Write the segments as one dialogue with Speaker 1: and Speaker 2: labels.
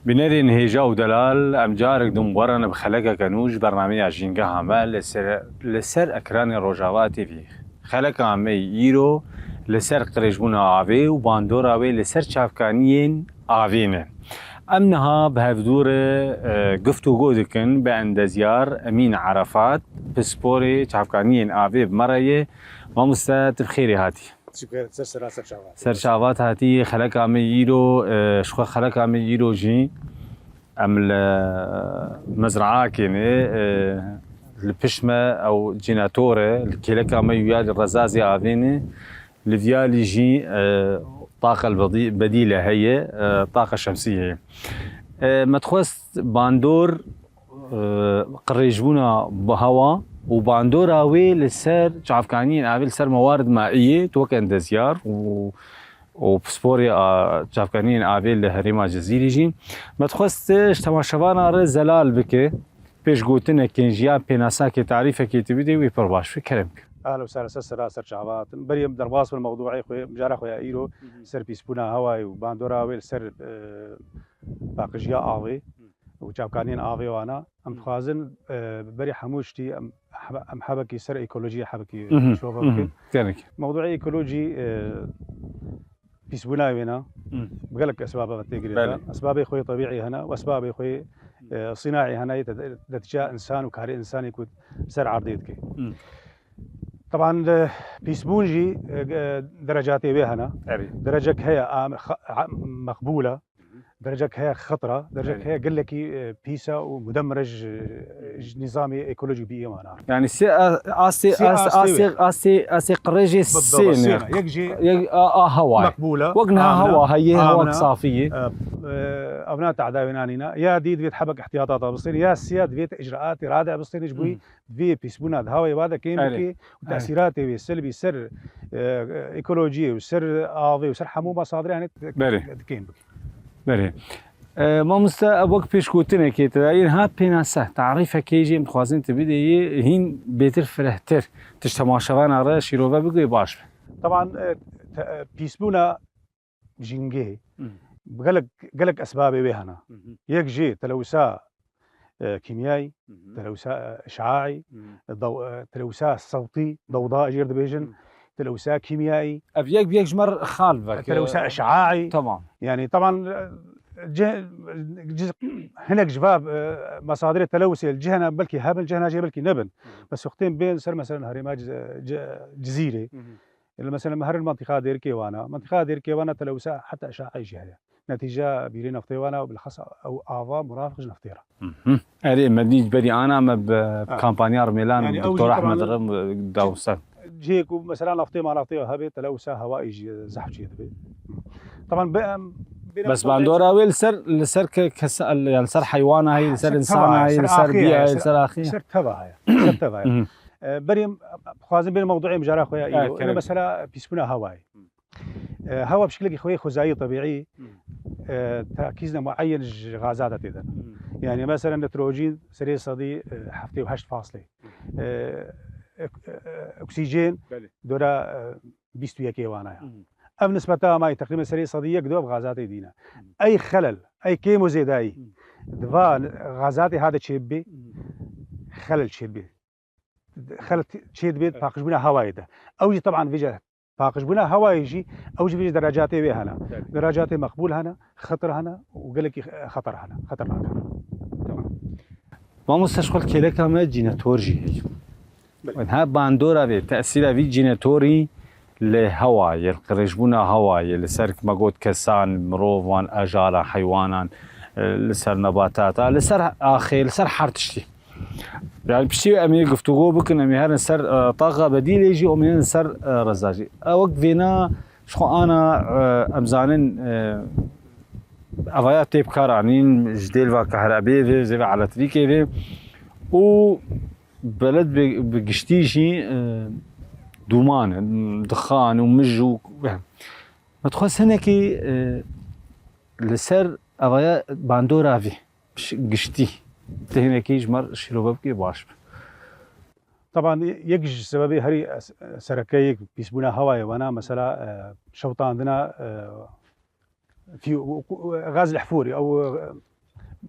Speaker 1: بنرين هيجا ودلال امجارك دمبرنا بخلقة كنوج برنامج عجينجا عمال لسر اكران الرجاوات في خلقة عمي يرو لسر قريجبونا عافي وباندورا وي لسر شافكانيين عافينا امنها بهفدور قفتو قودكن باندزيار امين عرفات بسبوري شافكانيين عافي بمرأي ومستات بخيري هاتي
Speaker 2: شكرا
Speaker 1: سر شافات هاتي خلق عمي يرو شخو خلق عمي يرو جي ام المزرعه كيني البشمه او جيناتوري الكيلك عمي يال الرزازي عافيني الفيالي جي طاقه البديله هي طاقه شمسيه ما تخوست باندور قريجبونا بهوا وباندور هاوي للسر شافكانيين عافي لسر موارد مائيه توكن دزيار وبسبوري شافكانيين عافي لهريما جزيري جي ما تخوستش تماشفانا رز زلال بكي بيش قوتنا كنجيان بيناسا كي تعريفه كي تبدي ويبرباش في كلامك.
Speaker 2: اهلا وسهلا سر شعبات بريم درباس بالموضوع اخوي مجارا اخويا ايرو سر بيسبونا هواي وباندورا ويل سر باقجيا اوي وشافكانيين اوي وانا ام خوازن بري حموشتي ام حبكي سر ايكولوجيا حبكي شوفا
Speaker 1: كانك
Speaker 2: موضوع ايكولوجي بيسبونا وينا بقلك اسباب بتقري اسباب اخوي طبيعي هنا واسباب اخوي صناعي هنا نتيجه انسان وكاري انسان يكون سر عرضيتك طبعا بيسبونجي درجاتي بها هنا درجك هي مقبوله درجك هي خطره درجك هي قال لك بيسا ومدمرج نظامي ايكولوجي بيئي معنا
Speaker 1: يعني اسي قريجي السين
Speaker 2: يجي
Speaker 1: هواي
Speaker 2: مقبوله
Speaker 1: وقنها هوا هي هواك صافيه
Speaker 2: ابناء تعداوينانينا يا ديد بيت حبك احتياطات بصير يا سياد بيت اجراءات رادع بصير يجبوي في بيسبونا هواي هذا كيم وتاثيراته السلبي سر ايكولوجي وسر افي وسر حمومه صادره يعني كيم
Speaker 1: بله ما مستا ابوك بيش كوتنا كي تداير ها بيناسه تعريفه كيجي متخوازين تبدي هين بيتر فرهتر تشتماشوان على شيروفا بقي باش
Speaker 2: طبعا بيسبونا جينجي قالك اسبابي بهنا يك جي تلوثاء كيميائي تلوثاء اشعاعي تلوثاء صوتي ضوضاء جيرد بيجن تلوثاء كيميائي
Speaker 1: ابيك بيك جمر خالفك
Speaker 2: تلوثاء اشعاعي
Speaker 1: طبعا
Speaker 2: يعني طبعا هناك جفاف مصادر التلوث الجهنه بلكي هابل جهنه جي بلكي نبن بس وقتين بين سر مثلا هريما جزيره مثلا مهر المنطقه دير كيوانا منطقه دير كيوانا تلوثاء حتى اشعاعي جهه نتيجه بيرين نفطيوانا وبالخص او افا مرافق نفطيره
Speaker 1: اري مدينه بري انا ما بكامبانيار ميلان يعني الدكتور احمد داوسان
Speaker 2: جيك مثلا نفطي ما نفطي هبه تلوث هوائي زحف طبعا
Speaker 1: بس باندورا ويل سر كسال يعني سر حيوان هاي سر انسان هاي سر بيئه هاي سر اخي
Speaker 2: سر تبع هاي سر تبع بريم خوازن بين موضوعي مجرى اخويا انا مثلا بيسبونا هواي هوا بشكل اخويا خزائي طبيعي تركيزنا معين غازات تيدا يعني مثلا نيتروجين سري صدي حفتي وهشت فاصله اكسجين دورا 21 كيوانا ام نسبتها ماي تقريبا سري صديق دوب غازات دينا اي خلل اي كيمو زيداي دفا غازاتي هذا تشيبي خلل تشيبي خلل تشيبي باقش بنا هواي ده اوجي طبعا فيجا باقش بنا هواي يجي اوجي فيجا درجاتي بي هنا درجاتي مقبول هنا خطر هنا وقال لك خطر هنا خطرناك
Speaker 1: تمام ما مستشغل كيلك ما جيناتورجي هي وها باندورا بتاثير في جيناتوري لهواي القريجبونا هواي اللي سر ما قلت كسان مروفان اجارا حيوانا لسر نباتات لسر اخي لسر حارتشتي يعني بشي امي قفتو بكن امي هذا سر طاقه بديل يجي ومن سر رزاجي وقفينا شو انا امزانن افايات تيب كارانين جديل وكهرباء زي على تريكي و بلد بقشتيشي دومان دخان ومج ما تخص هناكي لسر افايا باندورا في قشتي هناكي جمر شيلوبا بكي باش
Speaker 2: طبعا يجي سببي هري سركيك بيسبونا هواي وانا مثلا شوطان عندنا في غاز الحفوري او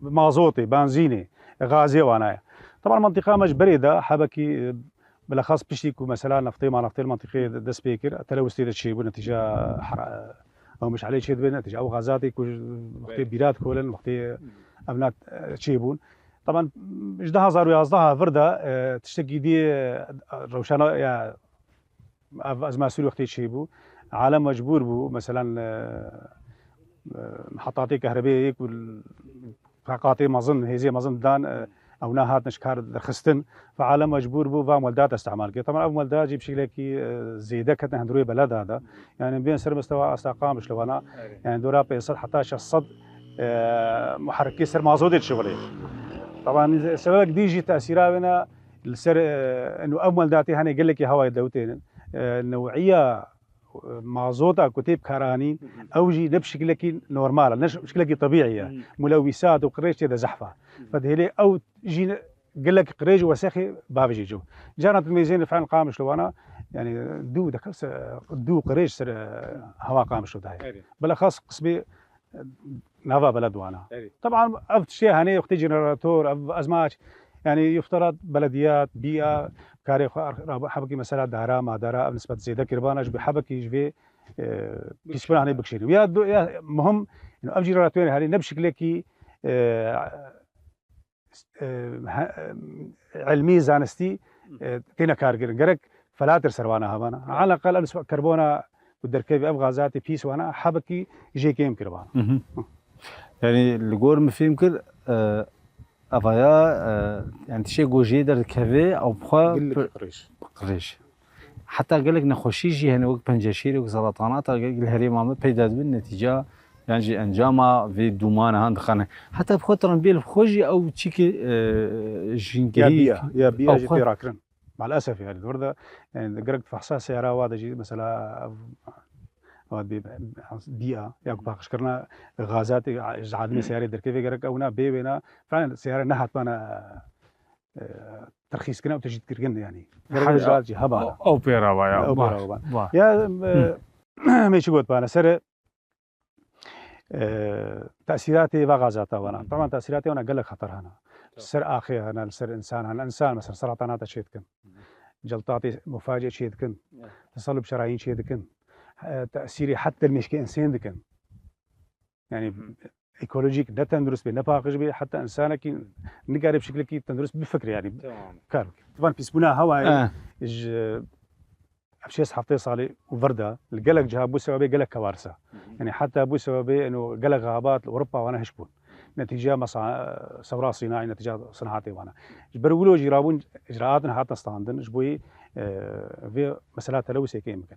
Speaker 2: مازوتي بنزيني غازي وانا طبعا منطقه مجبري ده حبكي بالاخص بشتيكو مثلا نفطي مع نفطي المنطقه دس بيكر تلوث تيدا شيء نتيجه او مش عليه شيء نتيجه او غازاتي وقت بيرات كولن وقت ابنات تشيبون طبعا اجدها زارو يازدها فرده تشتكي دي روشانه يا از مسؤول وقت تشيبو عالم مجبور بو مثلا محطات كهربائيه قاطي مظن هذه مظن دان او نهات نشكار درخستن فعالم مجبور بو فمولدات استعمال كي طبعا مولدات جيب شكل كي زيده كتن هندروي بلد هذا يعني بين سر مستوى استقام شلوانا يعني دورا بيصل حتى شخص محركي سر مازود الشغلي طبعا سبب ديجي تاثيرها بنا السر انه اول داتي هاني قال لك هواي دوتين نوعيه مازوتا كتيب كارانين او جي بشكل كي نورمال بشكل كي طبيعيه ملوثات وقريش هذا زحفه فدهلي او جي قال لك قريج وسخي باب جو جانا تلميذين فعلا قام شلوانا يعني دو دكس دو قريش سر هوا قام شو داي بالاخص قسمي نافا بلد وانا طبعا افت شيء هني وقت جنراتور ازمات يعني يفترض بلديات بيئه كاري حبكي مثلا دارا ما دارا بنسبه زياده كربانج بحبكي جبي كيشبنا هني بكشير يا مهم انه افجي جنراتور هني نبشكل كي علمي زانستي تينا كارجر جرك فلاتر سروانا هبانا على الاقل نسبه كربونا والدركيب ابغازاتي بيس وانا حبكي جي كيم كربان
Speaker 1: يعني الجور مفيمكر افايا يعني شي جوجي در كافي او بخا قريش حتى قال لك نخوشي جي هنا وقت بنجشير وسرطانات قال لك الهريمه بيداد بالنتيجه يعني انجاما في دومانا هند خانه حتى بخاطر نبيل خوجي او تشيكي جينكي
Speaker 2: يا بيا جي راكرن مع الاسف يعني الورده يعني قرقت فحصها سياره وادا جي مثلا بيئه ياك باقش كرنا غازات عادمي سياره دركي في قرق اونا بينا فعلا السياره نهت بانا ترخيص كنا وتجي تكرجن يعني
Speaker 1: حاجه
Speaker 2: هبا
Speaker 1: او بيرا
Speaker 2: يا ما يشغل بانا سر تاثيراتي وغازاتها وانا طبعا تاثيراتي وانا قال لك خطر هنا سر اخي هنا سر انسان هنا انسان مثلا سرطانات شيدكن جلطاتي مفاجئ شيدكن تصلب شرايين شيدكن تاثيري حتى المشكي انسان دكن يعني ايكولوجيك ده تندرس بي نباقش بي حتى انسانك نقارب بشكل كي تندرس بفكر يعني كارك طبعا بيسبونا هواي ابشيس حفطي صالي وفرده القلق جابو سببي قلق كوارثه يعني حتى ابو سببي انه قلق غابات اوروبا وانا هشبون نتيجه ثوره صناعي نتيجه صناعتي وانا برولو جرابون اجراءاتنا حتى ستاندن جبوي في مسألة تلوث كي ممكن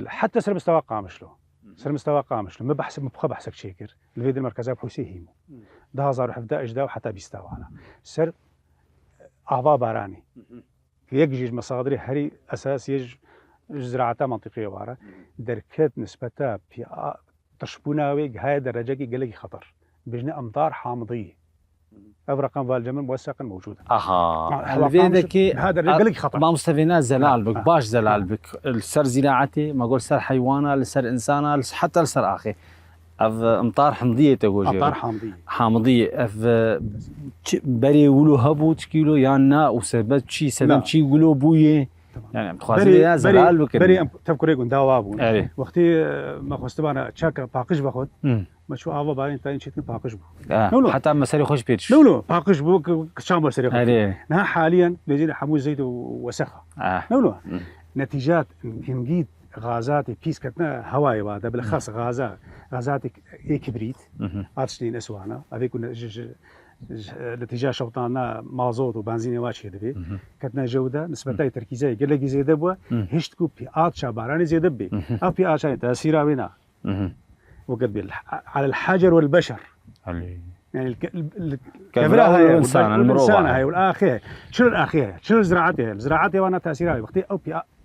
Speaker 2: حتى سر مستوى قامشلو سر مستوى قامشلو ما بحسب مبخى بحسك شيكر الفيد المركزيه بحوسي هيمو ده هزار حفدا اجدا وحتى بيستوى انا سر اعضاء باراني يجي مصادر هري اساس زراعتها منطقيه واره دركت نسبتها في تشبوناوي هاي درجه قال لك خطر بجنا امطار حامضيه رقم فالجمل موثقا موجوده
Speaker 1: الفيدكي
Speaker 2: هذا قال لك خطر
Speaker 1: ما مستفينا زلال بك باش زلال بك السر زراعتي ما اقول سر حيوانه لسر انسانه حتى لسر اخي امطار حمضيه تقول
Speaker 2: امطار
Speaker 1: حامضيه بري ولو هبو تشكيلو يانا وسبب شي سبب شي يقولوا بويه يعني بخازي زلال بك
Speaker 2: بري تفكر يقول داوابو وقتي ما خستبانا تشاك باقش باخذ مشو ابا باين تاين شيء باقش بو
Speaker 1: حتى مسري خوش بيتش
Speaker 2: لو باقش بو شامبر سري نه حاليا بيجي حمو زيت وسخه لو نتيجات يمجيد غازات بيسكتنا هواي هذا بالاخص غازات كبريت عطشتين اسوانا هذيك كنا نتيجه شوطانا مازوت وبنزين واشي دبي كتنا جوده نسبتها تركيزيه قال لك زياده بو هشتكو بي اتشا باراني زياده بي ابي اتشا تاثيرها بينا وقد على الحجر والبشر يعني
Speaker 1: كبرها الانسان
Speaker 2: هاي والاخيه شنو الاخيه شنو زراعتها وانا تاثيرها وقتي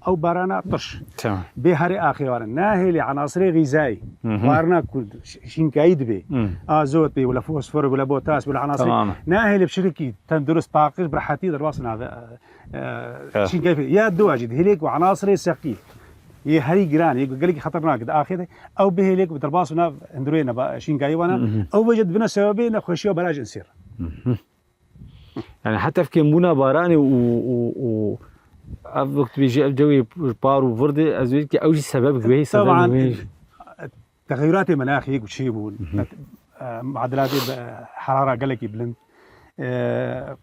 Speaker 2: او بارانا طش
Speaker 1: تمام
Speaker 2: بهري اخي وانا ناهي لعناصر غذائي وارنا كل شينكايد بي ازوت بي ولا فوسفور ولا بوتاس ولا عناصر ناهي بشركي تندرس باقي براحتي دراسنا هذا شينكايد يا دواجد هليك وعناصر سقيف هي جراني قال لك خطرناك آخره أو به لك بترباصنا اندروينا باشين جايوانا أو وجد بنا سببين خشيو بلاج نسير.
Speaker 1: يعني حتى في كيمونا باراني و وقت بيجي الجو بار وفردي أزوجك أوجي سبب كبير
Speaker 2: طبعا تغيرات المناخ وشيبون معدلات حرارة قال لك بلند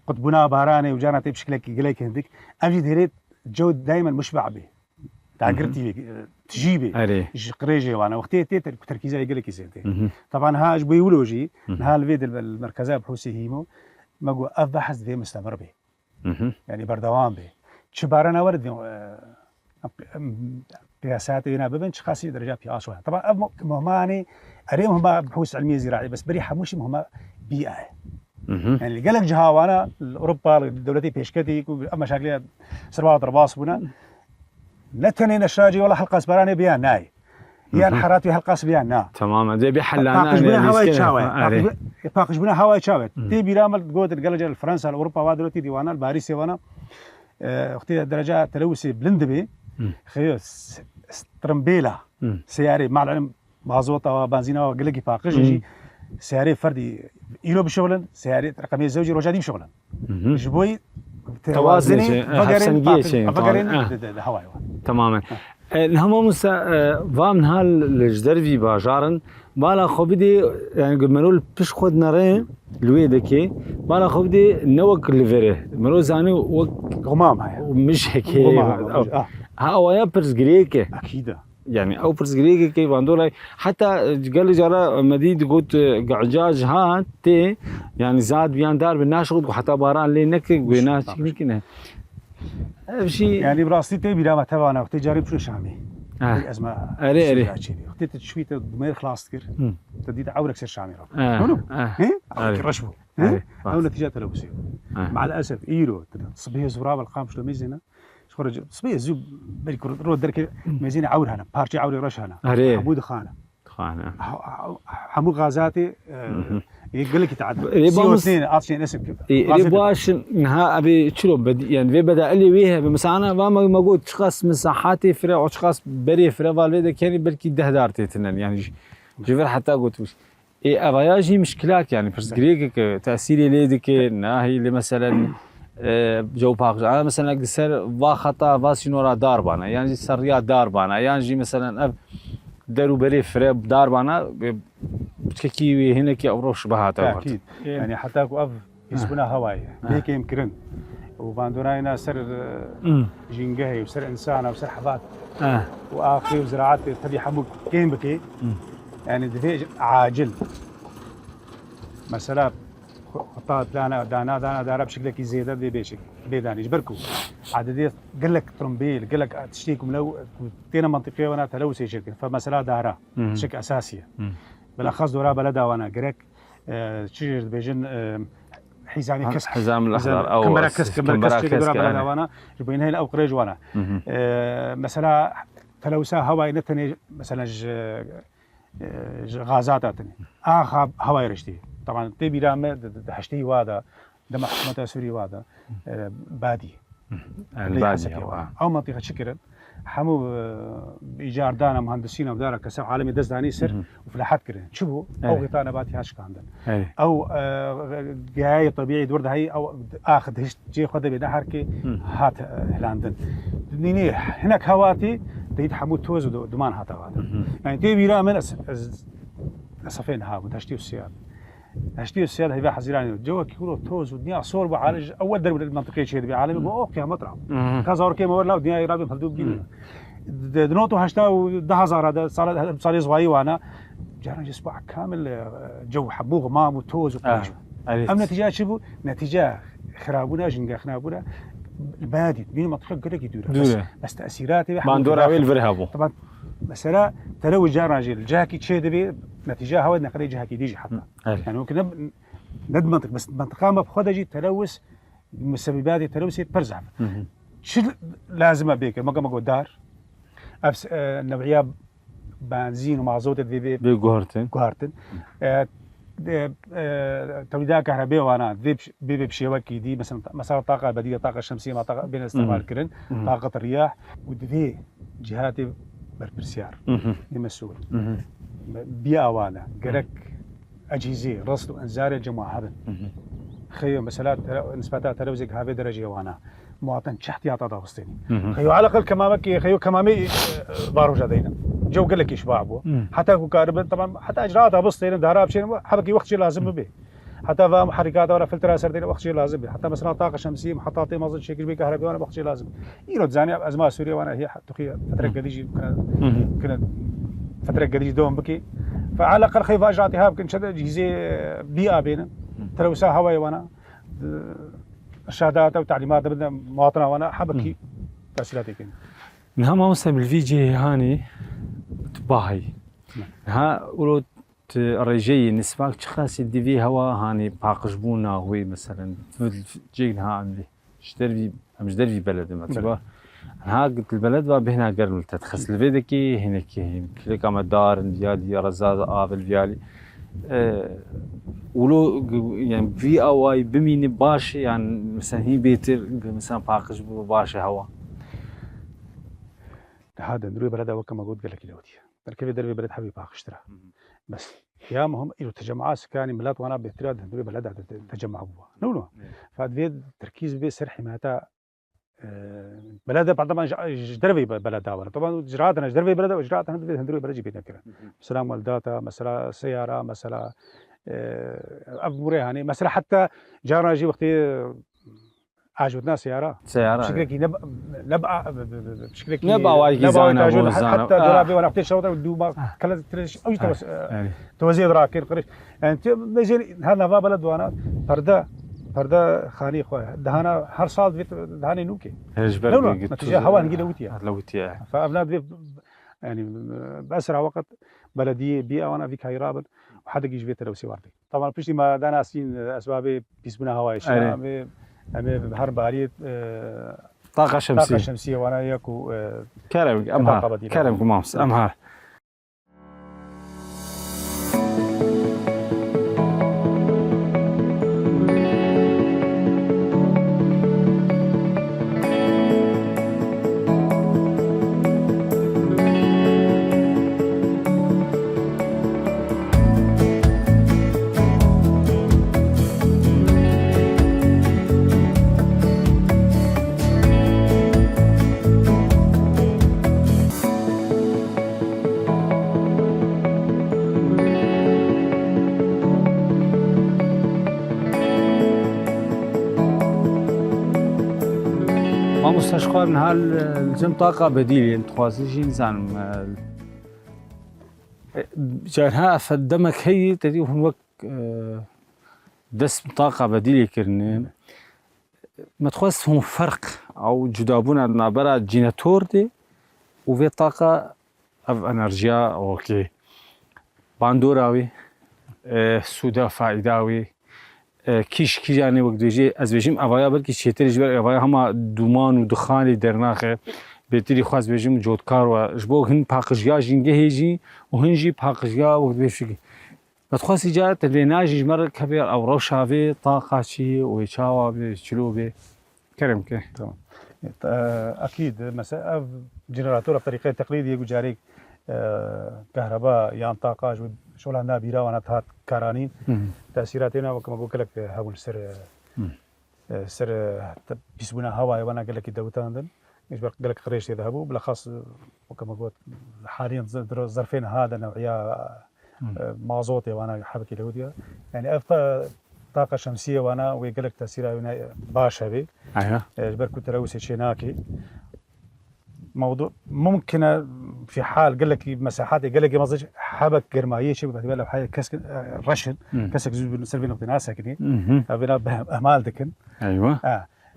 Speaker 2: قطبنا باراني وجانا بشكل قال لك هندك أجد هريت الجو دائما مشبع به تعقرتي تجيبي قريجي وانا وقتي تركيزي قال لك يسيتي طبعا هاج بيولوجي ها الفيد المركزيه بحوسي هيمو ماقو بحث في مستمر به يعني بردوام به شبارنا ورد قياسات هنا ببنش خاصي درجات في اسوان طبعا مهماني اريم هم بحوث علميه زراعيه بس بري حموشي مهمه بيئه يعني اللي قال لك جهاوانا اوروبا دولتي بيشكتي مشاكل سربات رباص بنا نتني نشاجي ولا حلقه سبراني بيان ناي يعني حراتي حلقه سبيان نا
Speaker 1: تماما زي بحلنا
Speaker 2: باقش بنا هواي تشاوي باقش بنا هواي تشاوي تي بيرامل قوت الجلجه فرنسا اوروبا وادلتي ديوانا الباريسي وانا اختي درجه تلوثي بلندبي خيوس ترمبيلا سياري مع العلم مازوطه وبنزينه وقلقي باقش يجي سياري فردي يلو بشغل سياري رقميه زوجي رجادي بشغل جبوي
Speaker 1: توازني
Speaker 2: فقرين هواي
Speaker 1: تماما الهم موسى فامن هال الجدرفي باجارن بالا خبدي يعني منول بش خد نري لويدكي بالا خبدي نوك ليفره منول زاني
Speaker 2: غمام هاي
Speaker 1: مش هيك ها ويا برز جريكه
Speaker 2: اكيد
Speaker 1: يعني او برز جريكه كي باندولا حتى قال جرا مديد قلت قعجاج ها تي يعني زاد بيان دار بالناشغل وحتى باران لي نك بينات كنا شيء
Speaker 2: يعني براستي تي بلا تبعنا وقت جاري بشو شامي ازمه
Speaker 1: اري
Speaker 2: وقت تشوي تدمير خلاص تكر تديت عورك سير شامي هنا رشبو او نتيجه تلوثي مع الاسف ايرو صبيه زراب القام شلو ميزنا خرج صبيه زوب بريك رود درك ميزين عور هنا بارتي عوري رش هنا حمود خانه حمود غازاتي يقول لك يتعدى سي 2 اصلا اسم
Speaker 1: ريبواش نها ابي شلو بدي يعني في بدا لي ويها بمسانا ما موجود اشخاص مساحاتي فرع اشخاص بري فرع والده كان بلكي دهدارتي تنن يعني جيفر حتى قلت وش اي افياجي مشكلات يعني بس جريك تاثيري ليدك ناهي اللي مثلا جو باغ انا مثلا قصر واخطا فاسينورا داربانا يعني سريا داربانا يعني مثلا دارو بري فرع داربانا بتكي هنا كي اوروش بهات
Speaker 2: اكيد يعني حتى اف يسبنا هواي هيك يمكن وباندوراينا سر جينجاي وسر انسان وسر حبات واخي وزراعات تبي حبوك كين بكي يعني دفيج عاجل مثلا خطات لانا دانا دارا بشكل كي زياده دي بيشك بيداني جبركو عدديه قال لك ترمبيل قال لك تشتيكم لو تينا منطقيه وانا تلوث شركه فمساله دارا شك اساسيه بالاخص دورا بلدا وانا جريك تشير بيجن حزامي كسك
Speaker 1: حزام الاخضر او
Speaker 2: كمبرا كسك دورا بلدا وانا بين هي او قريج وانا مثلا تلوثا هواي نتني مثلا غازات هواي رشتي طبعا تبي رامه دحشتي وادا دم حكومه سوري وادا بادي
Speaker 1: البادي
Speaker 2: او منطقه شكرا حمو بايجار دانا مهندسين ودارا كسب عالمي دزداني سر وفلاحات كره شبو او غطاء نباتي هاش عندنا او جاي طبيعي دورد هي او اخذ جي خد بدحركي هات هلاندن دنيني هناك هواتي تيد حمو توز ودمان هات هذا يعني تبي رامن صفين ها وتشتي السياد هشتي السياد هيبقى حزيراني جوا كيلو توز ودنيا صور بعالج اول درب المنطقيه شيء بعالمي اوكي مطرح كذا وركي ما ولا ودنيا يرابي مخدوب بينا دنوتو هشتا و10000 هذا صار زواي وانا جانا اسبوع كامل جو حبوغ مام وتوز وكلش ام نتيجه شبو نتيجه خرابونا جنقا خرابونا البادي بين منطقه قلق يدور بس تاثيراته
Speaker 1: باندورا ويل فرهابو
Speaker 2: طبعا مثلا تلوث جاراجيل جاكي تشي دبي نتيجه هوا نقدر جاكي ديجي حتى يعني ممكن ند منطق بس منطقه ما بخدجي تلوث مسببات التلوث برزع شو لازم بيك ما دار افس نوعيه بنزين ومازوت دي
Speaker 1: بجوهرتن
Speaker 2: توليدات كهربائيه وانا بي بشيوكي دي مثلا طاقه بديله طاقه شمسيه مع طاقه بين استعمال كرن طاقه الرياح ودي جهات برپرسیار مسؤول بيئة وانا قالك أجهزة رصد وإنذار جماعة هبن خيو مسألة نسبتها تلوزك هذه درجة وانا مواطن تحت يعطى ضغطيني خيو على الأقل كمامك خيو كمامي بارو جدينا جو قال لك يشبع بو حتى كارب طبعا حتى إجراءاتها بسيطة دارها بشيء حبكي وقت شيء لازم به حتى محركات ولا فلتر سردين وقت شيء لازم به حتى مثلا طاقة شمسية محطات مازن شكل بي كهرباء وانا وقت شيء لازم يرد زاني أزمة سوريا وانا هي تقي فترة قديجي كنا فترة قديجي دوم بكي فعلى الأقل خيف أجراءاتها يمكن شد أجهزة بيئة بينا تلوثها هواي وانا إرشادات أو تعليمات بدنا مواطنة وانا حبكي تأثيراتي كين
Speaker 1: نها ما مثلا بالفيديو هاني تباهي ها ولو الرجية نسبة خاص يدي فيه هوا هاني باقشبونا هو مثلا جينا عندي مش دربي بلد ما تبا ها قلت البلد بهنا قرن تتخص الفيدكي هناك كليك مدار ديالي رزاز قابل ديالي ولو يعني في اواي بمين باش يعني مثلا هي بيتر مثلا باقشبو باش هوا
Speaker 2: هذا ندري بلد وكما قلت قال لك اليوتي كيف دربي بلد حبيب باقشترا بس يا مهم إلو تجمعات سكاني ملات وانا بيتراد هندوري بلد تجمع بوا نو فادفيد تركيز بي سر حمايتها بلد طبعا جدربي بلد ولا طبعا اجراءاتنا جدربي بلد واجراءاتنا هندوري بلد جبنا كده مثلا والداتا مثلا سياره مثلا امور يعني مثلا حتى جارنا يجي وقتي عجبتنا سياره بشكل نبقى بشكل
Speaker 1: نبقى وايد زانا
Speaker 2: حتى دولابي وانا وقت شوطه ودوما كلا تريش او توزيع راكن قريش يعني زين هذا بلد وانا فردا خاني خويا دهانا هر صال فيت دهاني نوكي
Speaker 1: لا
Speaker 2: نتيجه هوا نجي
Speaker 1: لوتيا
Speaker 2: فابناد يعني باسرع وقت بلديه بيئه وانا فيك هيرابل وحد يجي فيت لو سيواردي طبعا فيش ما دانا سين اسباب بيسمنا هواي شيء بحر باريت
Speaker 1: طاقه
Speaker 2: شمسيه وانا ياكو
Speaker 1: كرم امها كرم كمامس امها مستشفى من هالجم طاقة بديلة انت خوازيجي نزان جارها فدمك هي تدي هنوك دس طاقة بديلة كرنين ما تخواز هم فرق او جدابون عندنا برا جيناتور دي وفي طاقة اف انرجيا اوكي باندوراوي سودا فائداوي کیش کیجانی وقت دیجی از بیشیم آوایا بلکه شیتری جبر آوایا هما دومان و دخانی در ناخه بهتری خواست بیشیم جودکار و جبو هن پاکجیا جنگه هیجی و هنجی پاکجیا وقت بیشی بتخواست جا تلیناجی جمر کبیر او روشاوی طاقة شی و چاوا بچلوبه کرم که
Speaker 2: تمام اكيد مثلا جنراتور بطريقه تقليديه جاري كهرباء يان طاقه شغلها نابيرا وانا تهات كارانين تاثيراتنا وكما قلت لك هقول سر بيسبونا هواي وانا قال لك دوتاندن مش قال لك خريج يذهبوا بالاخص وكما قلت حاليا ظرفين هذا نوعيه مازوتي وانا حبكي الهوديه يعني طاقه شمسيه وانا وقال لك تاثيرها باشا بي
Speaker 1: ايوه
Speaker 2: جبركو تلوث شيناكي موضوع ممكن في حال قال لك مساحات قال لك مزج حبك قرمايه شيء بتبقى له حاجه كسك رشن كسك زوج بالنسبه لنا ساكنين بنا اهمال دكن
Speaker 1: ايوه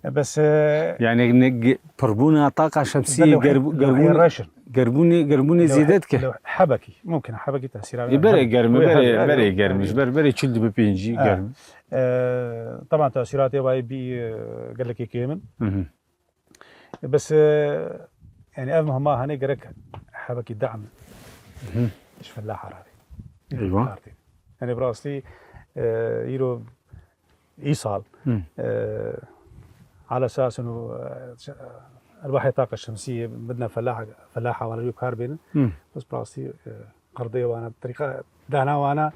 Speaker 2: بس
Speaker 1: يعني قربونا طاقه شمسيه قربوني زيدتك
Speaker 2: حبكي ممكن حبكي تاثيرها
Speaker 1: بري قرم مش بري تشد ببينجي قرم
Speaker 2: طبعا تاثيرات واي بي قال لك كيمن بس يعني أهم ما هني قرك حبكي دعم إيش فلاحة هذه
Speaker 1: أيوة
Speaker 2: يعني براسي يرو إيصال على أساس إنه الواحد الطاقه الشمسيه بدنا فلاحه وانا جو كار بين بس براسي قرضيه وانا بطريقه دهنا وانا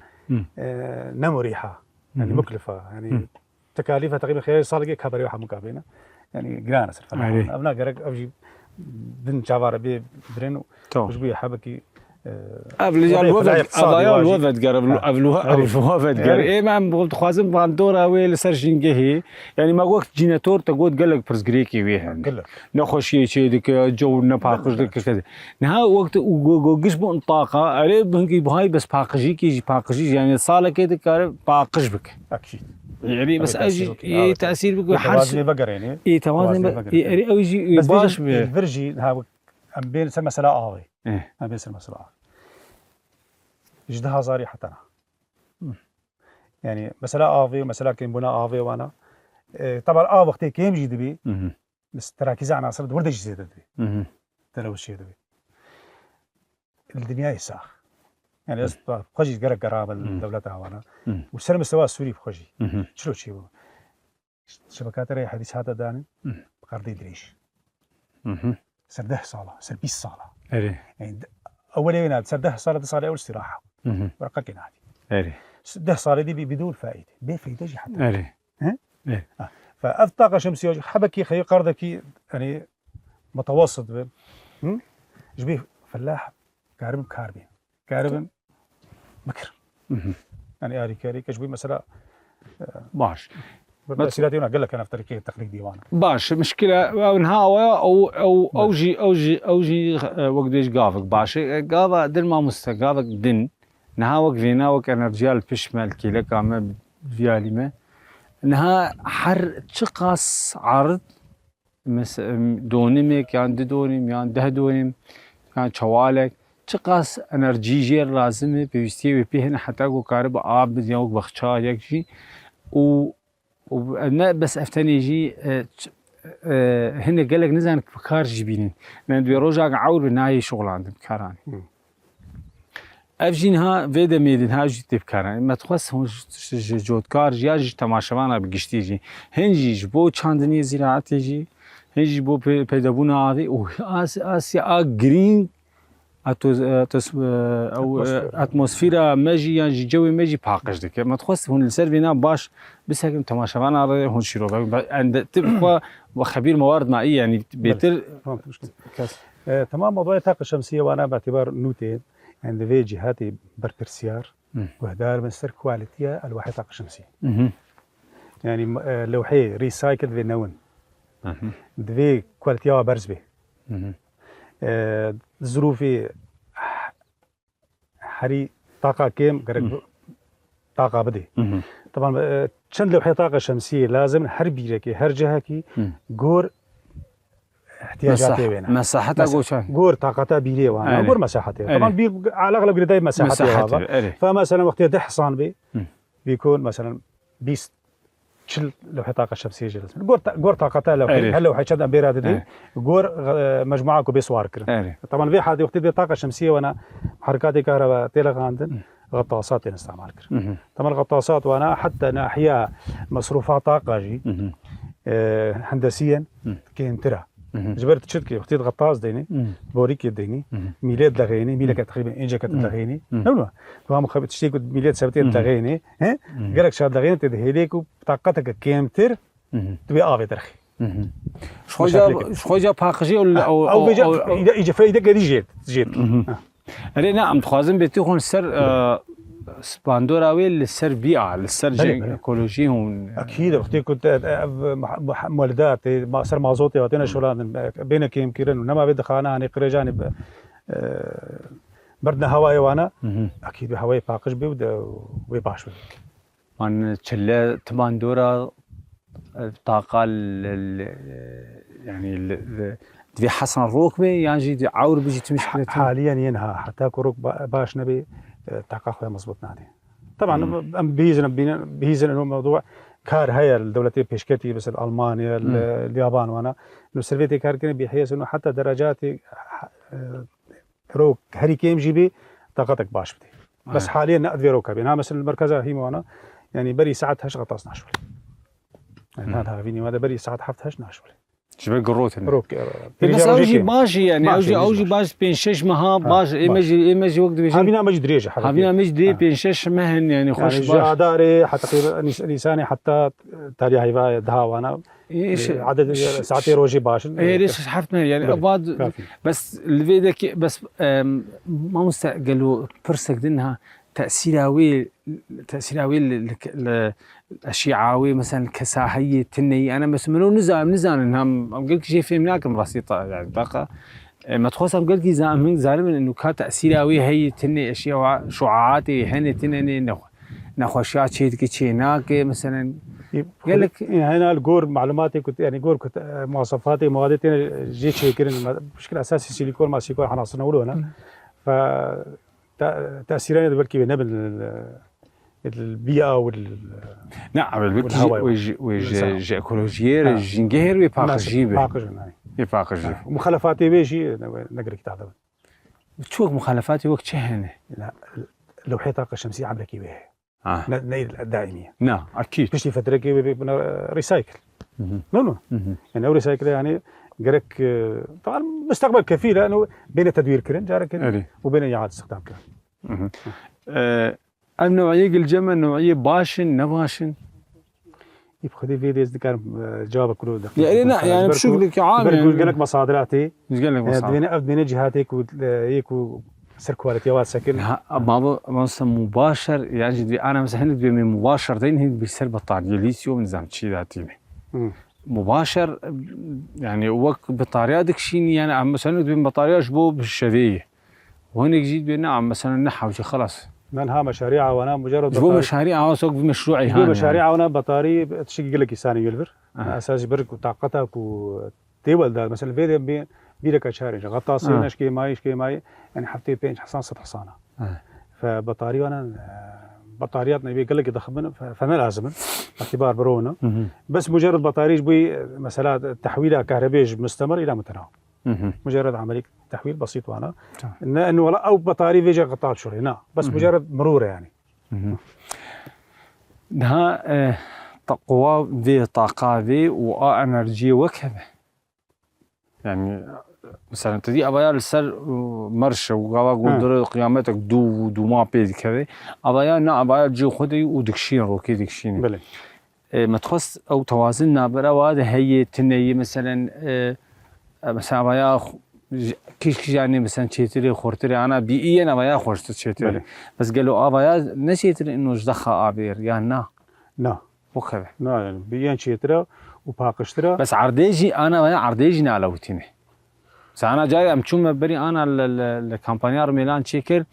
Speaker 2: نمريحه يعني مكلفه يعني تكاليفها تقريبا خلال صار لقيت خبري واحد مقابلنا يعني جرانا صرف ابنا قرق ابجي دن جافار بي برين وش بي حبكي
Speaker 1: قبل الوفد قضايا الوفد قرب الوفد قرب ايه ما قلت خوازم باندورا ويل سرجينجه يعني ما وقت جيناتور تقول قال لك برزغريكي ويها نخشي شيء ديك جو نباقش ديك كذا نها وقت وقش بون طاقه عليه بنقي بهاي بس باقجي يعني صاله كده كار باقش بك
Speaker 2: اكيد
Speaker 1: يعني بس اجي تاثير بك
Speaker 2: توازن بقر يعني
Speaker 1: اي توازن يعني او يجي
Speaker 2: باش الفرجي ها ام بين سر مساله اوي ام بين سر مساله جدها زاري حتى أنا يعني مسألة آفي ومسألة كيم بنا آفي وأنا طبعا وقتي كيم جي دبي بس تركيز على عناصر ورد جي زيادة دبي تلو الشيء دبي الدنيا يساخ يعني بس بخجي قرق قرابة الدولة وانا والسلم السواء السوري بخجي شلو شيء شبكات رأي حديث هذا داني بقردي دريش سرده صالة سر 20 صالة يعني أولين سرده صالة صالة أول استراحة ورقة كنادي ده صار دي بدون فائده بفائده جي حتى فالطاقه الشمسيه حبكي خي قرضك يعني متوسط جبيه فلاح كاربن بكر يعني اري كاري كجبي مثلا
Speaker 1: باش
Speaker 2: بس لا قال لك انا في طريقه التقليد ديوان
Speaker 1: باش مشكله نهاوه او جي وقديش قافك باش قافا دل ما مستقافك دن نهاوك فيناوك انا رجال بشمال كيلا كامل فياليمه انها حر تشقاس عرض دونيمي كان دونيم يعني ده دونيم كان شوالك تشقاس انرجي لازمه بيستوي بهنا حتى اكو كهرباء اب يوك بخشا يكشي و بس افتني جي هنا قال لك نزان بكار جبينين لان بيروجا عور بناي شغل عند بكاراني افجينها فيدا ميدن هاجي تبكاراني ما تخص هون جود كار جاج تماشوانا بقشتيجي هنجي جبو چاندني زراعتي جي هنجي بو بيدابونا هذه و اسيا جرين او اتموسفيرا ماجي يعني جوي ماجي باقش ديك ما تخص هون السيرفينا باش بس هيك تماشوانا هون شيرو عند تبقى وخبير موارد مائيه يعني بيتر
Speaker 2: تمام موضوع الطاقه الشمسيه وانا باعتبار نوتين عند في جهات بربرسيار وهدار من سر كواليتيا الواحد طاقه شمسيه يعني لوحي ريسايكل في نون دفي كواليتيا برزبي ظروفي حري طاقه كيم طاقه بدي طبعا شن لوحي طاقه شمسيه لازم هر بيركي هر جهكي جور احتياجاتي وين
Speaker 1: مساحتها
Speaker 2: غور طاقتها بيري وانا غور مساحتها طبعا على الاغلب قريتها مساحتها فمثلا وقت يده حصان بي بيكون مثلا 20 شل لوحه طاقه شمسيه جلس غور طاقتها لو حيشد امبيرات دي غور مجموعه كو بيسوار كر طبعا في حد وقت طاقه شمسيه وانا حركات كهرباء تلغاندن غطاسات نستعمل كر طبعا الغطاسات وانا حتى ناحيه مصروفات طاقه جي هندسيا كاين ترى جبرت تشتكي وقت غطاس ديني بوريك ديني ميلاد دغيني ميلك تقريبا انجا كت دغيني نو فهم خبت تشتكي ميلاد سبتين دغيني ها قالك شاد دغيني تدهيليك طاقتك كامتر تبي افي ترخي
Speaker 1: شخوجا باقجي
Speaker 2: او اذا فايده قدي جيت
Speaker 1: انا نعم تخازن بيتيخون سر سباندوراوي للسر بيئة للسر ايكولوجي هون
Speaker 2: اكيد وقت كنت مولدات سر مازوتي واتينا شغلان بين كيم كيرن ونما بد خانه اني قريجاني بردنا هواي وانا اكيد هواي باقش بي وباش
Speaker 1: من تشلا تباندورا طاقه يعني في حسن الركبه يعني عور بيجي مشكله
Speaker 2: حاليا ينهى حتى كروك باش نبي طاقه خويا مضبوط نادي طبعا بيزن انه موضوع كار هي الدولتين بيشكتي بس المانيا اليابان وانا انه سيرفيتي كار كان بحيث انه حتى درجاتي روك هري كيم جيبي طاقتك باش بدي بس حاليا نقدر روكا بينها مثلا المركز هي وانا يعني بري ساعتها غطاسنا شوي يعني هذا فيني هذا بري ساعات حفتها ناشولي
Speaker 1: شبه قروت
Speaker 2: روك
Speaker 1: بس اوجي باشي يعني اوجي باش بين 6 مها باش ايماجي وقت بيجي
Speaker 2: هابينا مج دريجه
Speaker 1: هابينا مج دري بين 6 مهن يعني خوش باش
Speaker 2: جاداري حتى لساني حتى تالي هيبا دهاوانا عدد ساعتي روجي باش
Speaker 1: اي ليش حرفنا يعني اباد بس الفيدك بس ما مستقلوا برسك دينها تأثيراوي الأشياء مثلا كساحية تني أنا بس منو نزان إنهم قلت شيء في هناك بسيطة يعني بقى ما تخصم قلت زالم إنه كتأثيراوي هي تني أشياء شعاعاتي هني تني نخوشات شيء كذي هناك مثلا
Speaker 2: قال لك هنا الجور معلوماتي كنت يعني جور كنت مواصفاتي موادتي جيت شيء كده بشكل أساسي سيليكون ما سيليكون عناصر نقوله هنا تأثيرين بالكي بنبل البيئة
Speaker 1: نعم ويج إيكولوجية الجنجير يباقج
Speaker 2: مخالفاتي بيجي نقدر كتاب
Speaker 1: شو مخالفاتي وقت شهنة
Speaker 2: لا لو حي طاقة شمسية عاملة كي بيه نيل الدائمية
Speaker 1: نعم أكيد
Speaker 2: مش فترة كي ريسايكل نو يعني ريسايكل يعني قالك طبعا مستقبل كفيل لانه بين تدوير كرن جارك وبين اعاده استخدام كرن
Speaker 1: النوعيه الجمع نوعيه باشن نباشن
Speaker 2: يبخذي فيديوز ذكر جواب كله
Speaker 1: دقيق يعني لا يعني بشغلك عام
Speaker 2: يقول لك مصادراتي
Speaker 1: يقول لك مصادر
Speaker 2: بين جهاتك ويك سر كواليتي وات سكن
Speaker 1: ما مباشر يعني انا مثلا مباشر دين بيصير بطاريه ليثيوم نظام شيء ذاتي مباشر يعني وقت بطاريه داك الشيء يعني عم مثلا بين بطاريه جبو بالشبيه وهنا جيت بينا عم مثلا نحو شي خلاص
Speaker 2: منها مشاريع وانا مجرد
Speaker 1: جبو مشاريع وسوق بمشروعي
Speaker 2: جبو مشاريع وانا بطاري تشكي لك يساني يلفر اساس برك طاقتك وتيبل ده مثلا فيديو بيلك شارج غطاس نشكي ماي يعني حتى بين حصان سطح حصانه فبطاري وانا بطاريات نبي قال لك يضخمن فما لازم اعتبار برونا بس مجرد بطاريج بي مسألة تحويلها كهربائي مستمر الى متناول مجرد عمليه تحويل بسيط وانا انه ولا او بطاري فيجا قطع شوري لا بس مجرد مرور يعني
Speaker 1: ده قوى في طاقه في وانرجي وكذا يعني مثلا تدي ابايا السر مرشه وقاوا قدر قيامتك دو ما بيد كذا ابايا نا ابايا جو خدي ودكشين روكي دكشين
Speaker 2: بله
Speaker 1: ما تخص او توازننا برا هذا هي تني مثلا مثلا ابايا كيش يعني مثلا تشيتري خورتري انا بيئيا ابايا خورت تشيتري بس قالوا ابايا نسيتري انه جدخه ابير يعني نا وكذا
Speaker 2: نا يعني بيئيا تشيتري وباقشتري
Speaker 1: بس عرديجي انا عرديجي نالوتيني أنا جاي أمشون بري أنا الكامبانيار ميلان تشيكر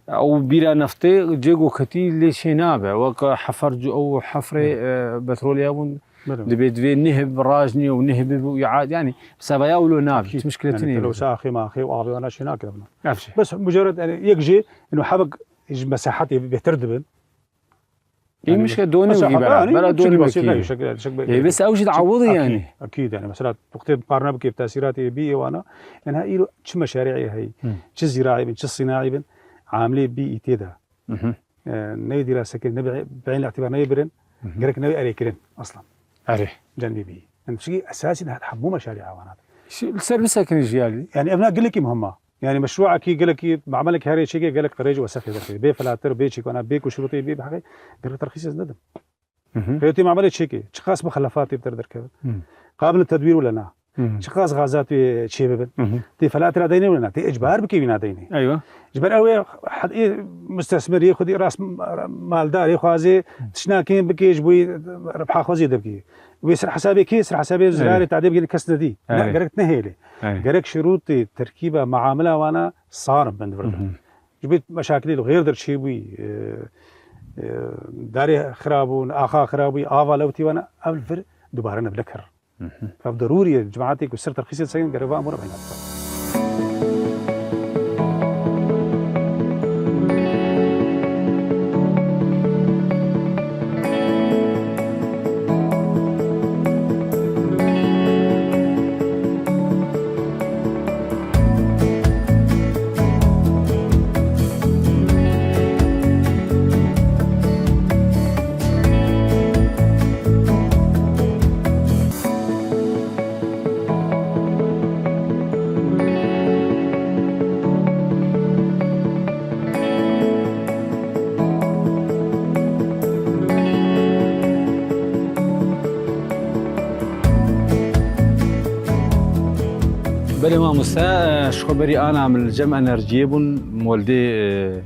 Speaker 1: أو بيرا نفطي جيجو كتير ليش نابع وك حفر أو حفر بتروليوم دبيت في نهب راجني ونهب ويعاد يعني سبايا ولو ناب مش مشكلتني
Speaker 2: يعني لو ساخي ما أخي وأبي أنا شيء ناكل بس مجرد يعني يجي إنه حبق مساحتي بيتردبن
Speaker 1: يعني مش دوني بلا دوني بسيط بس أوجد تعوضي يعني
Speaker 2: أكيد يعني مثلا وقت مقارنة بكيف تأثيراتي بيئة وأنا يعني هاي شو مشاريعي هي شو زراعي بن شو صناعي بن عاملي بيئة تدا نيدي لا سكن نبي بعين الاعتبار نيبرن قالك نبي أريكرن أصلا جنبي بيئة يعني شيء أساسي إنها تحبوا مشاريع وأنا
Speaker 1: شو السر مسكن جيالي
Speaker 2: يعني أبناء قل لك مهمة يعني مشروعك قال لك بعملك هاري شيء قال لك قريج وسخي ذكي بي فلاتر بي شيء وانا بيك وشروطي بي بحقي قال لك ترخيص ندم فيتي ما عملت شيء شخاص مخلفات بتقدر كذا قابل التدوير ولا لا شخاص غازات شيء ببن تي فلاتر ديني ولا تي اجبار بكي بينا ديني
Speaker 1: ايوه
Speaker 2: اجبار قوي حد مستثمر ياخذ راس مالدار ياخذ تشناكين بكيش بوي ربح خوزي دبكي ويسر حسابي كيس حسابي زراري تعدي كسر دي لا قالك تنهيلي قالك شروطي تركيبه معامله وانا صارم بند جبت مشاكلي غير در شيء وي داري خرابون اخا خرابي افا لوتي وانا قبل دوباره نبلكر فضروري جماعتك وسر ترخيص السجن قربا امور بيناتهم
Speaker 1: بله ما مسا شخبري أنا من جم أنرجية بون مولدي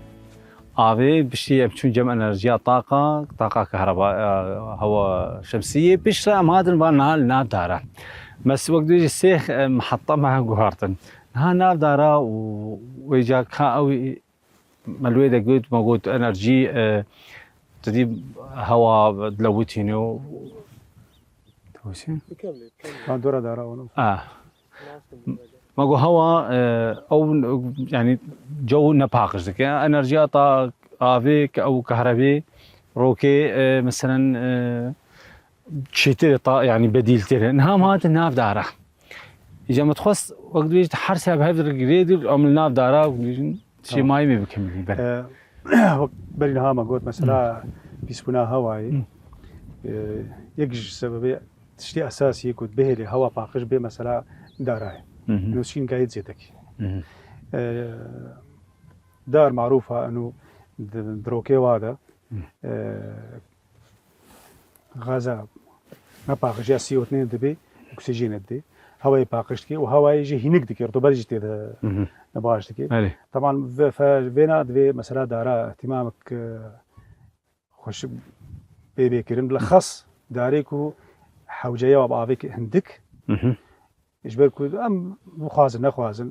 Speaker 1: آبي بشتي بتشون جم أنرجية طاقة كهرباء هواء شمسية بشتى أم هذا البان ناب دارا بس وقت يجي السيخ محطة مع جوهرتن ها ناب دارا ويجا كأوي ملويدا جود موجود أنرجي تدي هواء دلوتينو توسين
Speaker 2: باندورا دارا ونو
Speaker 1: ماگو هوا او يعني جو نباقش ذك انرجي طا آبی او كهرباء روكي مثلا شيء طا يعني بديل ترى نهام هذا الناف داره اذا ما تخص وقت بيجي تحرسها بهذا الجريد او من الناف داره شيء ما يمي بكمل بل
Speaker 2: بل نهام قلت مثلا بيسبونا هواي يجي سبب تشتي اساسي يكون به اللي هوا باقش به مثلا داره انه شين قايد زيتك دار معروفه انه دروكي وادا غازا ما باقش يا سي او 2 دبي اكسجين دي هواي باقشتكي وهواي يجي هنيك ديك رطوبه يجي نباشتكي طبعا فينا دبي مثلا دارا اهتمامك خوش بيبي كريم بالخص داريكو حوجيه وابافيك هندك يجبركو ام مخازن نخوازن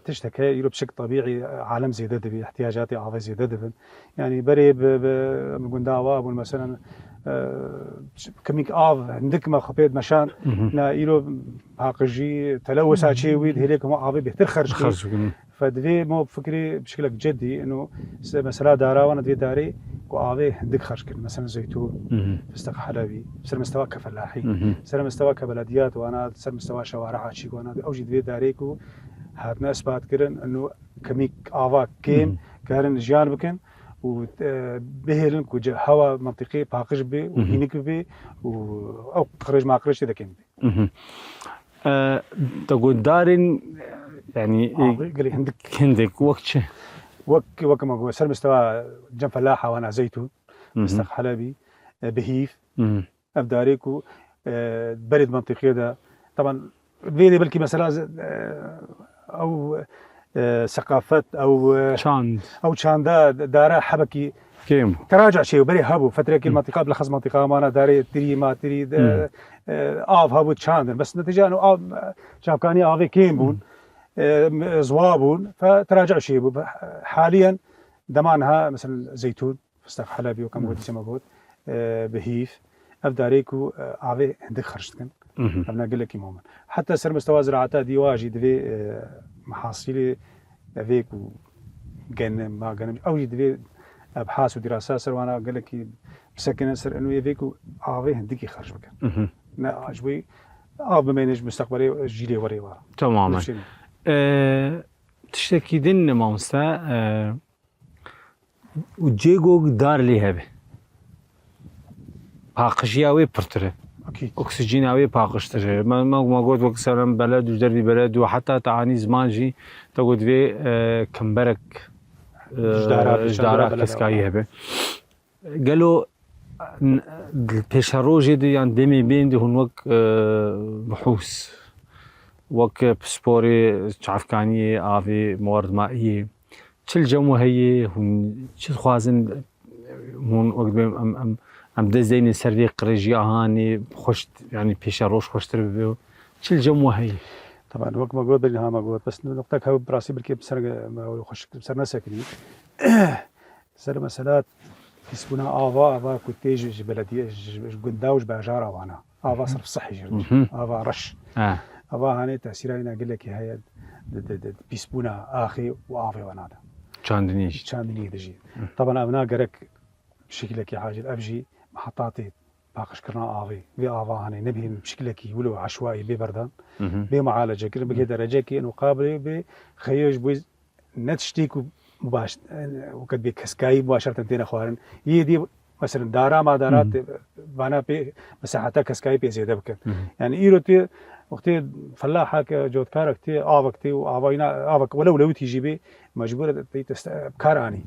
Speaker 2: تشتكي يلو بشكل طبيعي عالم زيادة دبي احتياجاتي عافية زيادة دبن يعني بري بقول دعوة أقول مثلا كميك عندك ما خبيت مشان نا يلو حقيقي تلوث هالشيء ويد هيك ما عافية بيهتر خرج فدفي مو بفكري بشكل جدي إنه مثلا دارا وأنا دفي داري وعافية عندك خرج مثلا زيتون فستق حلبي سر مستوى كفلاحي سر مستوى كبلديات وأنا سر مستوى شوارع شيء وأنا أوجد دفي داريكو هاتنا اثبات كرن انه كميك افاك كيم كارن جيان بكن وبهلن كوجه هوا منطقي باقش بي وهينك بي او خرج ما خرج ذا كيم بي
Speaker 1: تقول دارين يعني
Speaker 2: قال
Speaker 1: عندك
Speaker 2: وقت ما هو سر مستوى جنب فلاحه وانا زيتون مستق حلبي بهيف ابداريكو برد منطقي ده طبعا فيدي بلكي مثلا او ثقافات او شان دارا حبكي
Speaker 1: كيم
Speaker 2: تراجع شيء بري هابو فتره كل منطقه بلخص منطقه ما انا داري تري ما تري هابو شان بس نتيجه انه شاف كاني افي كيمبون زوابون فتراجع شيء حاليا دمانها مثلا زيتون فستق حلبي وكم قلت سما قلت بهيف افداريكو افي عندك خرجتكن أنا أقول لك يوما حتى سر مستوى زراعتها دي واجد في محاصيل ذيك وجن ما جن أو يدفي أبحاث ودراسات سر وأنا أقول لك بسكن سر إنه يذيك عافية هنديك خرج بك نا عجبي بمينج مستقبلي جيلي وري ورا
Speaker 1: تماما تشتكي دين ما مستا وجيجو دار لي هبه باقشياوي برتره
Speaker 2: أكيد
Speaker 1: أكسجيناوي باقشتره ما قلت وقت سلام بلد وجدربي بلد وحتى تعاني زمانجي تقول في كمبرك جدارات كسكاي هبه قالوا البيشاروجي دي يعني ديمي بين دي هون وك بحوث وك بسبوري تعرف كاني آفي موارد مائية شل جو هي هون شل خوازن هون وقت بهم ام دزين سري قريجي هاني خوش يعني بيشاروش خوش تربيو شل جو هي
Speaker 2: طبعا وقت ما قلت بينها ما قلت بس نقطة هاو براسي بالكي بسر ما خوش بسر نسكني سر مسألة يسمونها آفا كوتيج بلدية قنداوج بأجارة وانا آفا صرف صحي جرد آفا رش آفا هاني تأثيرنا أقول لك هي بيسبونا آخي وآفي وانا
Speaker 1: شاندنيش
Speaker 2: دجي طبعا أبناء قرك بشكلك عاجل أبجي محطاتي باقش كرنا آفي في آفا هاني نبي بشكلك ولو عشوائي ببردان بمعالجة كده بقي درجة كي إنه قابل بخيوج بوز نتشتيكو مباشر وقد بكسكاي مباشرة تنتين أخوارن يدي مثلا دارا ما دارات بانا بي مساحتها كسكاي بي زيادة بكن يعني إيروتي وقتي فلاحة كجود كاركتي آفكتي وآفينا آفك ولو تيجي بي مجبورة بكاراني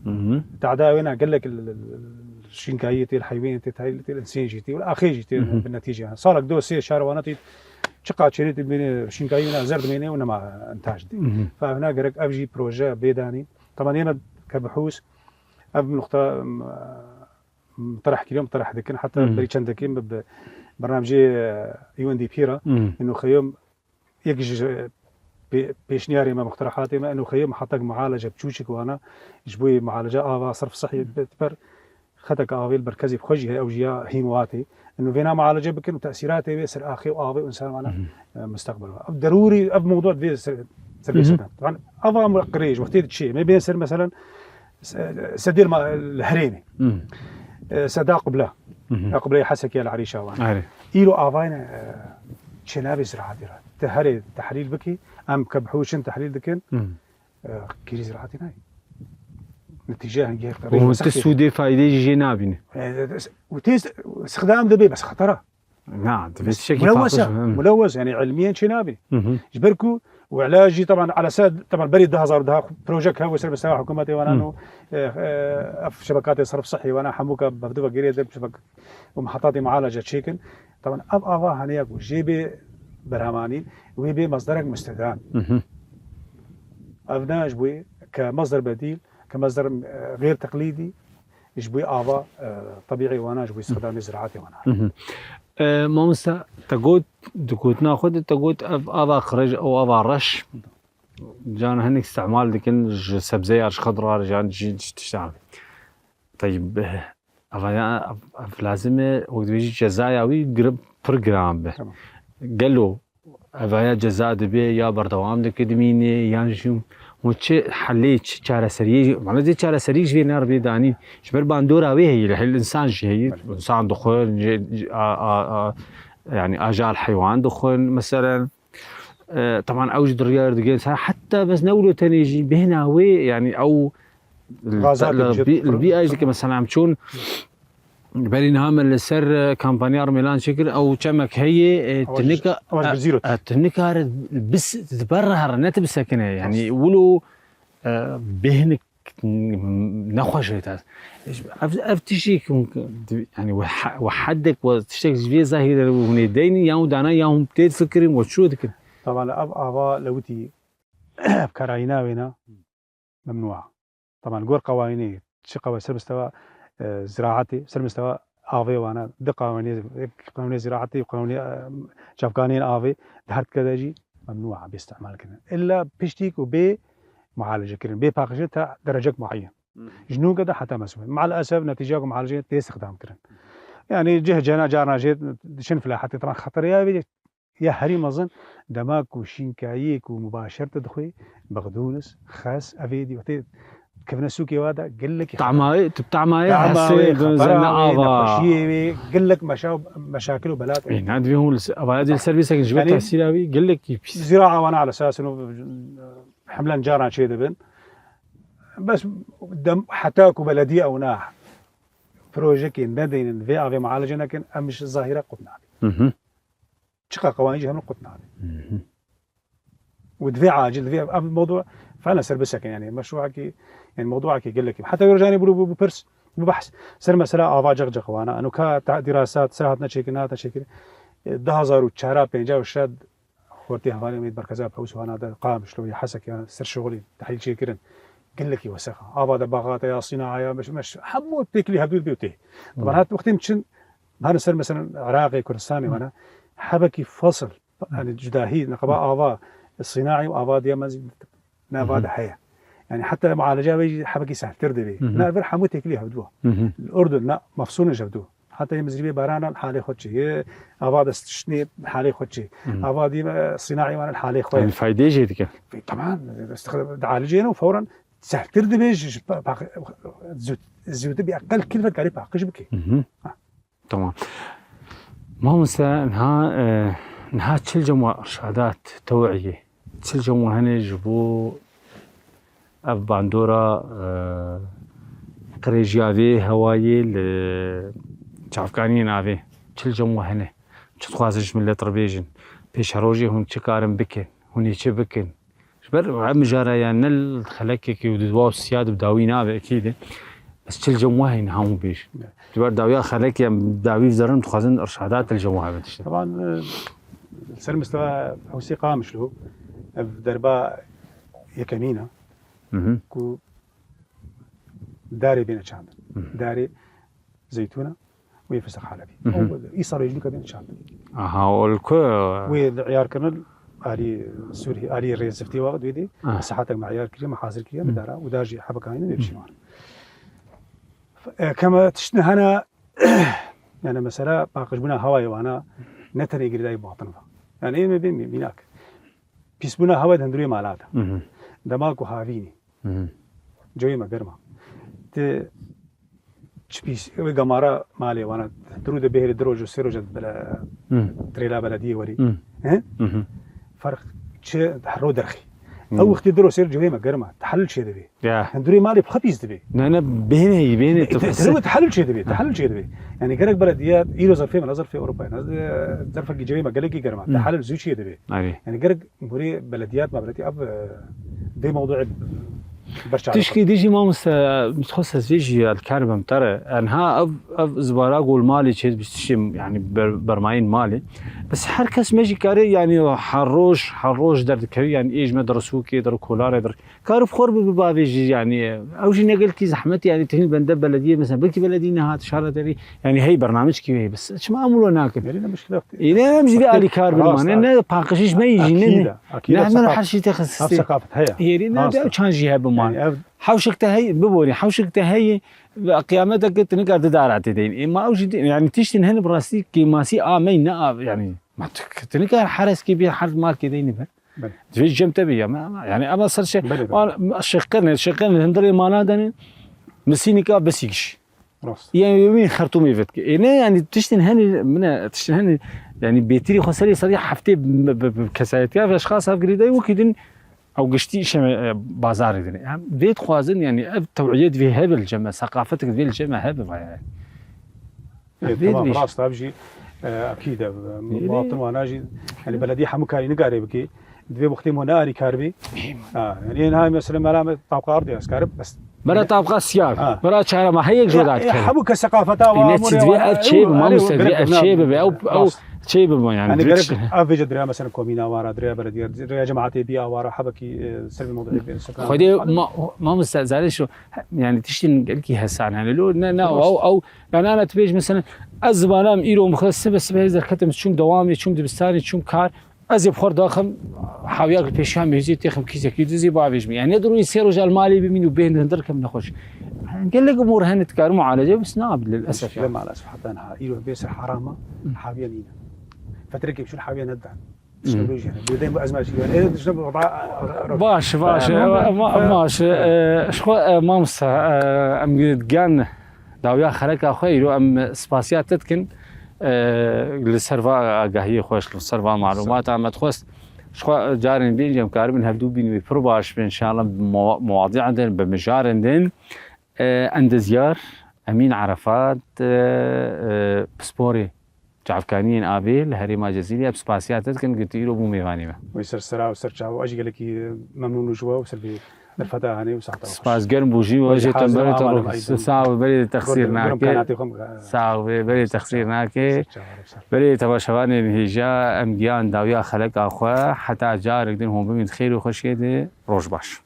Speaker 2: تعدا وين أقول لك الشينكايتي الحيوانيتي الإنسان جيتي والأخي جيتي بالنتيجة يعني صارك دوسي شهر وانتي شقات شريت بين شينكاينا زرد بيني وأنا ما انتاج دي فهنا قرق أبجي بروجي بيداني طبعا هنا كبحوث أب نقطة طرح كل يوم طرح ذكين حتى بريتشان ذكين ببرنامج يو ان دي بيرا إنه خيوم يجي بيشنياري ما مقترحاتي ما إنه خيوم حطك معالجة بتشوشك وأنا جبوي معالجة صرف صحي بتبر خدك آويل بركزي بخوجي أو جيا هيمواتي إنه فينا معالجة بكن وتأثيراته بيصير آخي وآوي وإنسان معنا مستقبل ضروري أب موضوع في سربيسنا طبعا أفهم قريج وقتيت شيء ما بيصير مثلا سدير الهريمي سدا قبله قبله حسك يا العريشة وانا إيلو آفاين شنابي زراعة ديرا تهري تحليل بكي أم كبحوشن تحليل دكن كيري زراعتي ناي نتيجة هنجي قريب
Speaker 1: وتسودي فايدة جنابين
Speaker 2: وتيس استخدام دبي بس خطرة
Speaker 1: نعم
Speaker 2: ملوث يعني علميا شنابي جبركو وعلاجي طبعا على ساد طبعا بريد ده هزار ده بروجكت هو يصير بسوا حكومتي وانا انه في شبكات صرف صحي وانا حموكه ببدو قريه شبكه ومحطاتي معالجه تشيكن طبعا ابا هنيك وجيبي برهماني ويبي مصدرك مستدام ابناء جبوي كمصدر بديل كمصدر غير تقليدي جبوي ابا طبيعي وانا جبوي استخدام زراعتي وانا
Speaker 1: مامسا تقول ناخذ تقول ابا خرج او ابا رش جان هنك استعمال لكن سبزي ارش خضراء جان تشتغل طيب ابا لازم وقت بيجي جزاياوي قرب برنامج به قالوا ابا جزاء دبي يا بردوام دكدميني يعني شو وش حليت شارع سريع معنا زي شارع سريع في نار بيداني شبر باندورا وهي الانسان شيء انسان دخول يعني اجال حيوان دخول مثلا طبعا اوجد رياض الانسان حتى بس نولو تنيجي بهنا وي يعني او البيئه زي مثلا عم تشون بالي نعمل سر كامبانيار ميلان شكل او شمك هي تنكا بس تبرهر نتب سكنه يعني ولو بهنك نخوشيتات افتشيك يعني وحدك وتشتكي في ظاهر ونيديني يوم دانا يوم بتيت فكري وشو ذكر
Speaker 2: طبعا ابا لوتي بكراينا وينا ممنوعه طبعا قور قوانين شقه وسر مستوى زراعتي سر مستوى آفي وانا ده قوانين زراعتي وقوانين شافقانين آفي دهرت كذا جي ممنوعة باستعمال كذا إلا بيشتيك وبي معالجة كذا بي باقشة درجة معين جنو كذا حتى مسؤول مع الأسف نتيجة معالجة استخدام كذا يعني جه جانا جيت شن فلاحتي طبعا خطر يا هريم أظن دماك وشينكايك ومباشرة تدخل بقدونس خاص أفيدي وقتي كيف نسوكي وادا قال لك
Speaker 1: طعماي طعماي
Speaker 2: قال لك مشاكل وبلاء
Speaker 1: هذا فيهم هذه السيرفيس اللي جبتها السيلاوي قال لك
Speaker 2: زراعه وانا على اساس انه حملان جارنا شيء دبن بس حتاكو بلديه او ناح بروجيك ندين في افي معالجه لكن مش الظاهره قطنا شقا قوانين جهه من قطنا ودفع عاجل في الموضوع فعلا سربسك يعني مشروعك يعني موضوعك يقول لك حتى يرجعني ببرس ببحث سر مسألة أفاجق وانا أنو كدراسات سرعتنا شكلنا شكل ده هزار وشارع بينجا وشاد خورتي هفاني ميت مركزها بحوس وانا ده قام شلون يحسك يعني سر شغلي تحليل شيء كرن قال لك يوسخها أفا دباغات يا صناعة يا مش حمو تكلي هدول بيوتي طبعا هات وقت مشن هذا سر مثلا عراقي كردستاني وانا حبكي فصل يعني جداهي نقبا أفا الصناعي وأفا ديامز نافذ حياة يعني حتى معالجة بيجي حبكي سهل تردبي نافر حموتك ليها بدوها الأردن لا مفصول جبدوه حتى يمزري برانا حالي خدشي أفاد استشني حالي خدشي أفادي صناعي وانا الحالي خوي
Speaker 1: يعني فايدة جيتك
Speaker 2: طبعا استخدم عالجينا وفورا سهل تردبي زود بأقل كلمة قريب عقش بكي
Speaker 1: تمام ما هو نها تشلجم وإرشادات توعية تشلجم وهنا جبو أب باندورا قريجيافي هوايي لشافقانين آفي تشلجم وهنا تخوازج من لتربيجن بيش هروجي هون تشكارن بكن هوني تشي بكن شبر عم جاريا نل خلكك ودواو السياد بداوين آفي أكيد بس تشلجم وهنا هون بيش جبر داويا خلك داوي زرن تخوازن إرشادات الجموها
Speaker 2: طبعا سر مستوى حوسي قامش له دربا يكمينا كو داري بين شعب داري زيتونه ويفسخ حلبي يصير يجلك بين شعب
Speaker 1: والكو
Speaker 2: وعيار كرنل علي سوري علي ريزفتي وقت ويدي صحتك معيار كريم محاضر كريم مدارا وداجي حبكاين يمشي كما تشنا هنا يعني مثلا باقش بنا هواي وانا نتري قرداي باطنه يعني ايه بين بيناك بيس بنا هواي هندري مالاتا دماغو هافيني جوي ما قرما ت تشبيس قمارة مالي وانا درود بهر دروج وسيروج بلا تريلا بلديه وري ها فرق تش تحرو درخي او اختي درو سير جوي ما قرما تحلل شي دبي هندري مالي بخبيز دبي
Speaker 1: انا بيني
Speaker 2: تحلل شي دبي يعني قرق بلديات ايرو ظرفي من ظرفي اوروبا ظرفك جوي ما قلقي قرما تحلل زو شي دبي يعني قرق موري بلديات ما بلدي اب دي موضوع
Speaker 1: تشكي ديجي ما متخصص فيجي الكهرباء مترى انها اف زبارة قول مالي شيء بيستشم يعني برماين مالي بس هر كس ماشي كاري يعني حروش در كاري يعني ايش ما درسوه كي در كولار در كارو بخور ببابيجي يعني او شي نقل كي زحمتي يعني تهين بندب بلديه مثلا بلكي بلدينا هات شهر دري يعني هي برنامج كي بس ايش ما عملوا هناك
Speaker 2: يعني مشكله
Speaker 1: انا مش دي كهرباء انا باقشيش ما يجي نحن حرشي تخصص
Speaker 2: ثقافه هي
Speaker 1: يرينا تشانجي هبه يعني حوشكتها هي ببوري حوشكتها هي قيامتك تنقدر تدار عتدين ما اوجد يعني تشتن هنا براسي كي ماسي مين يعني ما تنقدر حرس كي بي حرس مال كدين بر في جمت بي يعني اما صار شيء شقنا هندري ما نادني مسينيكا بسيكش يعني يومين خرطومي فتك يعني تشتن هنا من تشتن هنا يعني بيتري خسري صريح حفتي بكسايتها في اشخاص افقريداي وكيدن او قشتي شمع بازار يعني بيت خوازن يعني التوعيه في هبل الجمع ثقافتك في الجمع هبل يعني
Speaker 2: طبعا راس تابجي اكيد مواطن وانا يعني بلدي حمكاري نقاري بكي دبي بختي هنا كاربي يعني هاي مثلا ملامه طابقه ارضيه اسكارب بس
Speaker 1: برا طابقه سيار برا شارع ما هي جودات
Speaker 2: حمك ثقافتها
Speaker 1: وامور اتشيب ما مستدري اتشيب او شيء يعني
Speaker 2: قرب افيج دريا مثلا كومينا وارا دريا بلديه دريا جماعتي بيا وارا حبكي سلبي موضوع بين السكان
Speaker 1: خدي ما مستعزل شو يعني تشتي قالكي هسان يعني لو او يعني انا تبيج مثلا الزبانه ايرو مخصص بس بهذا الختم شوم دوامي شوم دبستاني شوم كار ازي بخور داخل حاوياك بيشام ميزي تخم كيس اكيد زي بابيج يعني يقدروا يصيروا رجال مالي بمين وبين هندركم نخش قال لك امور هنت كار معالجه بس ناب للاسف
Speaker 2: يعني مع الاسف حتى انا ايرو بيس حرامه حاويه لينا فترك شو الحاويه ندع تكنولوجيا بدين ازمه شيء يعني
Speaker 1: باش شخو ما مس ام كان داويا خلك اخوي ام سباسيات تتكن للسيرفا قهيه خوش للسيرفا معلومات عم تخص شخو جارين بين جم كاربن هبدو بين بروباش ان شاء الله مواضيع عندنا بمجارن عند زيار امين عرفات بسبوري جعفكانيين ابي الهريمه جزيره بسباسيات كان قلت له بو ميغانيمه
Speaker 2: ويسر سرا وسرچا واجي لك ممنون وجوا وسلبي الفتاه هاني وساعه
Speaker 1: سباس جرم بوجي واجي تنبرت ساعه بري تخسير ناكي ساعه بري تخسير ناكي بري تباشواني هيجا امجيان داويا خلق اخوا حتى جار يقدر هم بمن خير وخشيده روج باش